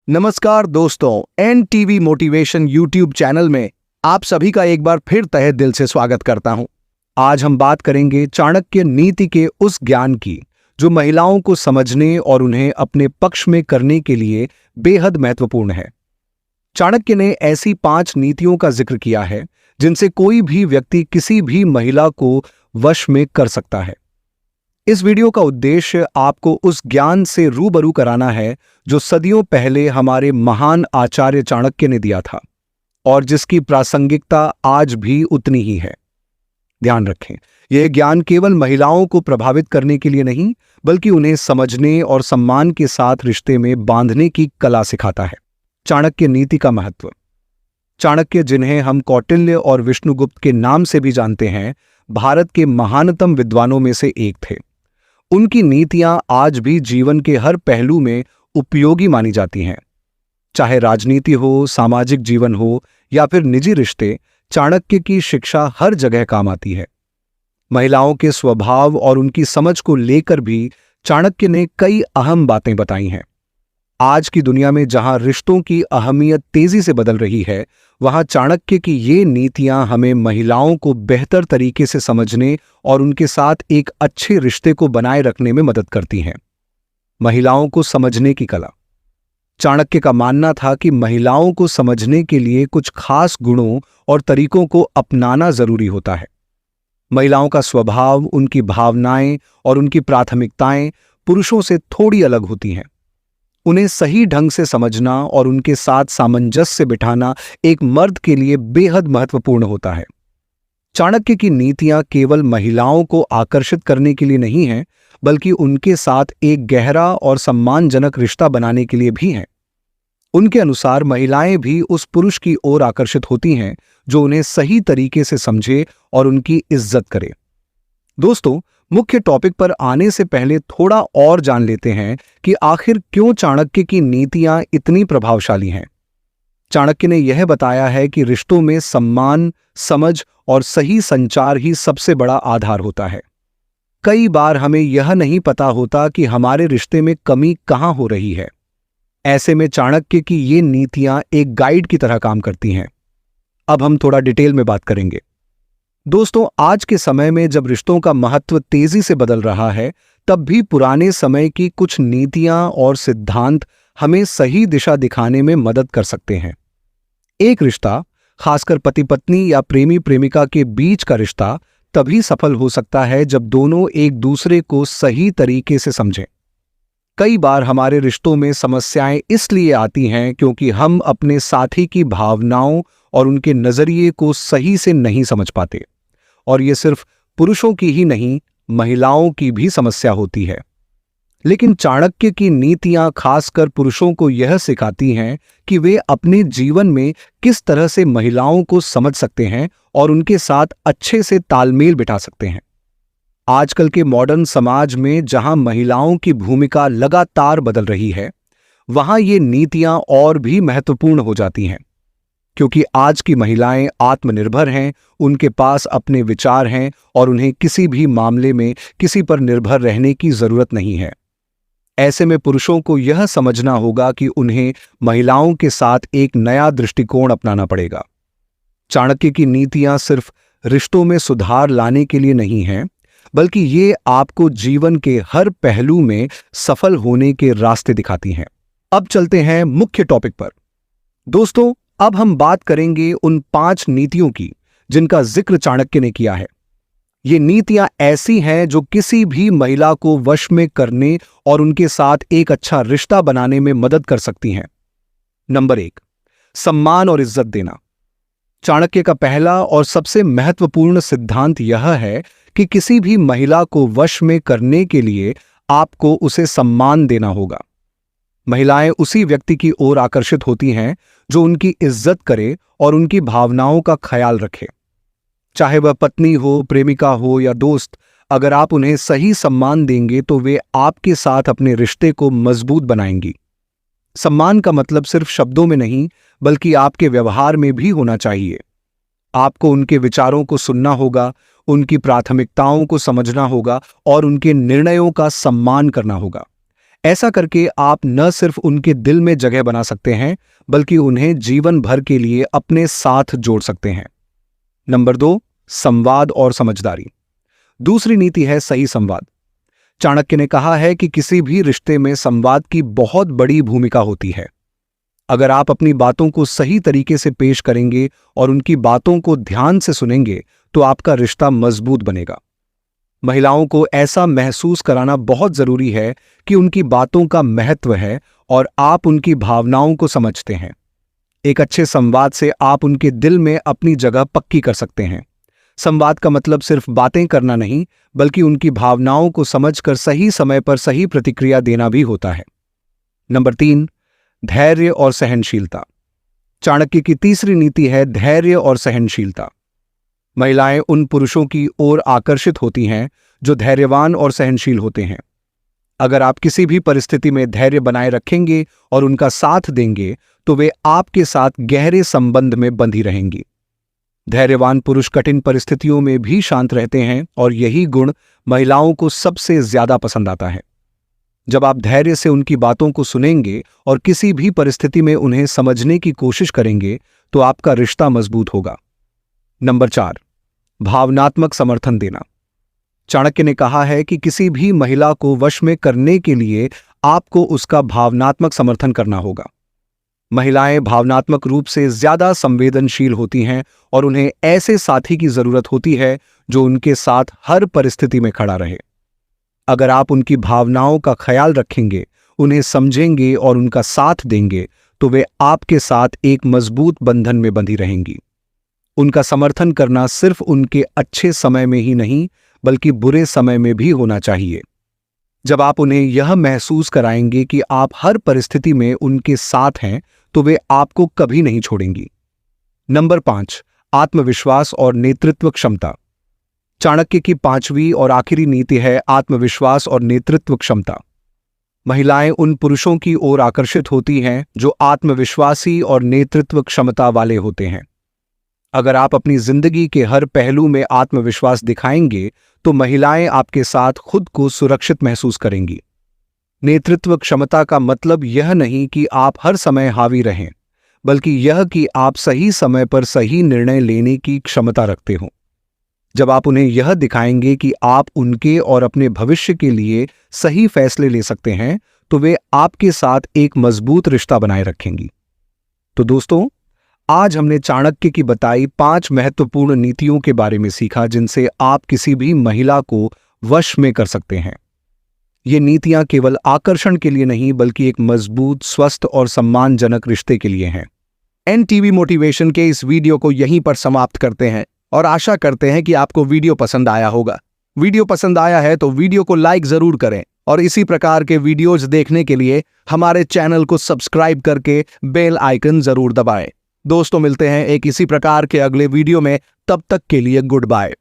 नमस्कार दोस्तों, N TV motivation YouTube channel में आप सभी का एक बार फिर तहे दिल से स्वागत करता हूं। आज हम बात करेंगे चाणक्य नीति के उस ज्ञान की जो महिलाओं को समझने और उन्हें अपने पक्ष में करने के लिए बेहद महत्वपूर्ण है। चाणक्य ने ऐसी 5 नीतियों का जिक्र किया है जिनसे कोई भी व्यक्ति किसी भी महिला को वश में कर सकता है। इस वीडियो का उद्देश्य आपको उस ज्ञान से रूबरू कराना है जो सदियों पहले हमारे महान आचार्य चाणक्य ने दिया था और जिसकी प्रासंगिकता आज भी उतनी ही है। ध्यान रखें, यह ज्ञान केवल महिलाओं को प्रभावित करने के लिए नहीं, बल्कि उन्हें समझने और सम्मान के साथ रिश्ते में बांधने की कला सिखाता है। चाणक्य नीति का महत्व। चाणक्य, जिन्हें हम कौटिल्य और विष्णुगुप्त के नाम से भी जानते हैं, भारत के महानतम विद्वानों में से एक थे। उनकी नीतियां आज भी जीवन के हर पहलू में उपयोगी मानी जाती हैं। चाहे राजनीति हो, सामाजिक जीवन हो या फिर निजी रिश्ते, चाणक्य की शिक्षा हर जगह काम आती है। महिलाओं के स्वभाव और उनकी समझ को लेकर भी चाणक्य ने कई अहम बातें बताई हैं। आज की दुनिया में जहां रिश्तों की अहमियत तेजी से बदल रही है, वहां चाणक्य की ये नीतियां हमें महिलाओं को बेहतर तरीके से समझने और उनके साथ एक अच्छे रिश्ते को बनाए रखने में मदद करती हैं। महिलाओं को समझने की कला। चाणक्य का मानना था कि महिलाओं को समझने के लिए कुछ खास गुणों और तरीकों को अपनाना जरूरी होता है। महिलाओं का स्वभाव, उनकी भावनाएं और उनकी प्राथमिकताएं पुरुषों से थोड़ी अलग होती हैं। उन्हें सही ढंग से समझना और उनके साथ सामंजस्य बिठाना एक मर्द के लिए बेहद महत्वपूर्ण होता है। चाणक्य की नीतियां केवल महिलाओं को आकर्षित करने के लिए नहीं हैं, बल्कि उनके साथ एक गहरा और सम्मानजनक रिश्ता बनाने के लिए भी हैं। उनके अनुसार महिलाएं भी उस पुरुष की ओर आकर्षित होती हैं जो उन्हें सही तरीके से समझे और उनकी इज्जत करे। दोस्तों, मुख्य टॉपिक पर आने से पहले थोड़ा और जान लेते हैं कि आखिर क्यों चाणक्य की नीतियां इतनी प्रभावशाली हैं। चाणक्य ने यह बताया है कि रिश्तों में सम्मान, समझ और सही संचार ही सबसे बड़ा आधार होता है। कई बार हमें यह नहीं पता होता कि हमारे रिश्ते में कमी कहां हो रही है। ऐसे में चाणक्य की ये नीतियां एक गाइड की तरह काम करती हैं। अब हम थोड़ा डिटेल में बात करेंगे। दोस्तों, आज के समय में जब रिश्तों का महत्व तेजी से बदल रहा है, तब भी पुराने समय की कुछ नीतियां और सिद्धांत हमें सही दिशा दिखाने में मदद कर सकते हैं। एक रिश्ता, खासकर पति पत्नी या प्रेमी प्रेमिका के बीच का रिश्ता, तभी सफल हो सकता है जब दोनों एक दूसरे को सही तरीके से समझें। कई बार हमारे रिश्तों में समस्याएं इसलिए आती हैं क्योंकि हम अपने साथी की भावनाओं और उनके नजरिए को सही से नहीं समझ पाते। और ये सिर्फ पुरुषों की ही नहीं, महिलाओं की भी समस्या होती है। लेकिन चाणक्य की नीतियां खासकर पुरुषों को यह सिखाती हैं कि वे अपने जीवन में किस तरह से महिलाओं को समझ सकते हैं और उनके साथ अच्छे से तालमेल बिठा सकते हैं। आजकल के मॉडर्न समाज में जहां महिलाओं की भूमिका लगातार बदल रही है, वहां ये नीतियां और भी महत्वपूर्ण हो जाती हैं। क्योंकि आज की महिलाएं आत्मनिर्भर हैं, उनके पास अपने विचार हैं और उन्हें किसी भी मामले में किसी पर निर्भर रहने की जरूरत नहीं है। ऐसे में पुरुषों को यह समझना होगा कि उन्हें महिलाओं के साथ एक नया दृष्टिकोण अपनाना पड़ेगा। चाणक्य की नीतियां सिर्फ रिश्तों में सुधार लाने के लिए नहीं हैं, बल्कि ये आपको जीवन के हर पहलू में सफल होने के रास्ते दिखाती हैं। अब चलते हैं मुख्य टॉपिक पर। दोस्तों, अब हम बात करेंगे उन 5 नीतियों की जिनका जिक्र चाणक्य ने किया है। ये नीतियां ऐसी हैं जो किसी भी महिला को वश में करने और उनके साथ एक अच्छा रिश्ता बनाने में मदद कर सकती हैं। नंबर 1, सम्मान और इज्जत देना। चाणक्य का पहला और सबसे महत्वपूर्ण सिद्धांत यह है कि किसी भी महिला को वश में करने के लिए आपको उसे सम्मान देना होगा। महिलाएं उसी व्यक्ति की ओर आकर्षित होती हैं जो उनकी इज्जत करे और उनकी भावनाओं का ख्याल रखे। चाहे वह पत्नी हो, प्रेमिका हो या दोस्त, अगर आप उन्हें सही सम्मान देंगे तो वे आपके साथ अपने रिश्ते को मजबूत बनाएंगी। सम्मान का मतलब सिर्फ शब्दों में नहीं, बल्कि आपके व्यवहार में भी होना चाहिए। आपको उनके विचारों को सुनना होगा, उनकी प्राथमिकताओं को समझना होगा और उनके निर्णयों का सम्मान करना होगा। ऐसा करके आप न सिर्फ उनके दिल में जगह बना सकते हैं बल्कि उन्हें जीवन भर के लिए अपने साथ जोड़ सकते हैं। नंबर 2, संवाद और समझदारी। दूसरी नीति है सही संवाद। चाणक्य ने कहा है कि किसी भी रिश्ते में संवाद की बहुत बड़ी भूमिका होती है। अगर आप अपनी बातों को सही तरीके से पेश करेंगे और उनकी बातों को ध्यान से सुनेंगे तो आपका रिश्ता मजबूत बनेगा। महिलाओं को ऐसा महसूस कराना बहुत जरूरी है कि उनकी बातों का महत्व है और आप उनकी भावनाओं को समझते हैं। एक अच्छे संवाद से आप उनके दिल में अपनी जगह पक्की कर सकते हैं। संवाद का मतलब सिर्फ बातें करना नहीं, बल्कि उनकी भावनाओं को समझकर सही समय पर सही प्रतिक्रिया देना भी होता है। नंबर 3, धैर्य और सहनशीलता। चाणक्य की तीसरी नीति है धैर्य और सहनशीलता। महिलाएं उन पुरुषों की ओर आकर्षित होती हैं जो धैर्यवान और सहनशील होते हैं। अगर आप किसी भी परिस्थिति में धैर्य बनाए रखेंगे और उनका साथ देंगे तो वे आपके साथ गहरे संबंध में बंधी रहेंगी। धैर्यवान पुरुष कठिन परिस्थितियों में भी शांत रहते हैं और यही गुण महिलाओं को सबसे ज्यादा पसंद आता है। जब आप धैर्य से उनकी बातों को सुनेंगे और किसी भी परिस्थिति में उन्हें समझने की कोशिश करेंगे तो आपका रिश्ता मजबूत होगा। नंबर 4, भावनात्मक समर्थन देना। चाणक्य ने कहा है कि किसी भी महिला को वश में करने के लिए आपको उसका भावनात्मक समर्थन करना होगा। महिलाएं भावनात्मक रूप से ज्यादा संवेदनशील होती हैं और उन्हें ऐसे साथी की जरूरत होती है जो उनके साथ हर परिस्थिति में खड़ा रहे। अगर आप उनकी भावनाओं का ख्याल रखेंगे, उन्हें समझेंगे और उनका साथ देंगे तो वे आपके साथ एक मजबूत बंधन में बंधी रहेंगी। उनका समर्थन करना सिर्फ उनके अच्छे समय में ही नहीं बल्कि बुरे समय में भी होना चाहिए। जब आप उन्हें यह महसूस कराएंगे कि आप हर परिस्थिति में उनके साथ हैं तो वे आपको कभी नहीं छोड़ेंगी। नंबर 5, आत्मविश्वास और नेतृत्व क्षमता। चाणक्य की 5वीं और आखिरी नीति है आत्मविश्वास और नेतृत्व क्षमता। महिलाएं उन पुरुषों की ओर आकर्षित होती हैं जो आत्मविश्वासी और नेतृत्व क्षमता वाले होते हैं। अगर आप अपनी जिंदगी के हर पहलू में आत्मविश्वास दिखाएंगे तो महिलाएं आपके साथ खुद को सुरक्षित महसूस करेंगी। नेतृत्व क्षमता का मतलब यह नहीं कि आप हर समय हावी रहें, बल्कि यह कि आप सही समय पर सही निर्णय लेने की क्षमता रखते हो। जब आप उन्हें यह दिखाएंगे कि आप उनके और अपने भविष्य के लिए सही फैसले ले सकते हैं तो वे आपके साथ एक मजबूत रिश्ता बनाए रखेंगी। तो दोस्तों, आज हमने चाणक्य की बताई 5 महत्वपूर्ण नीतियों के बारे में सीखा जिनसे आप किसी भी महिला को वश में कर सकते हैं। ये नीतियां केवल आकर्षण के लिए नहीं बल्कि एक मजबूत, स्वस्थ और सम्मानजनक रिश्ते के लिए हैं। एनटीवी मोटिवेशन के इस वीडियो को यहीं पर समाप्त करते हैं और आशा करते हैं कि आपको वीडियो पसंद आया होगा। वीडियो पसंद आया है तो वीडियो को लाइक जरूर करें और इसी प्रकार के वीडियोज देखने के लिए हमारे चैनल को सब्सक्राइब करके बेल आइकन जरूर दबाएं। दोस्तों, मिलते हैं एक इसी प्रकार के अगले वीडियो में। तब तक के लिए गुड बाय।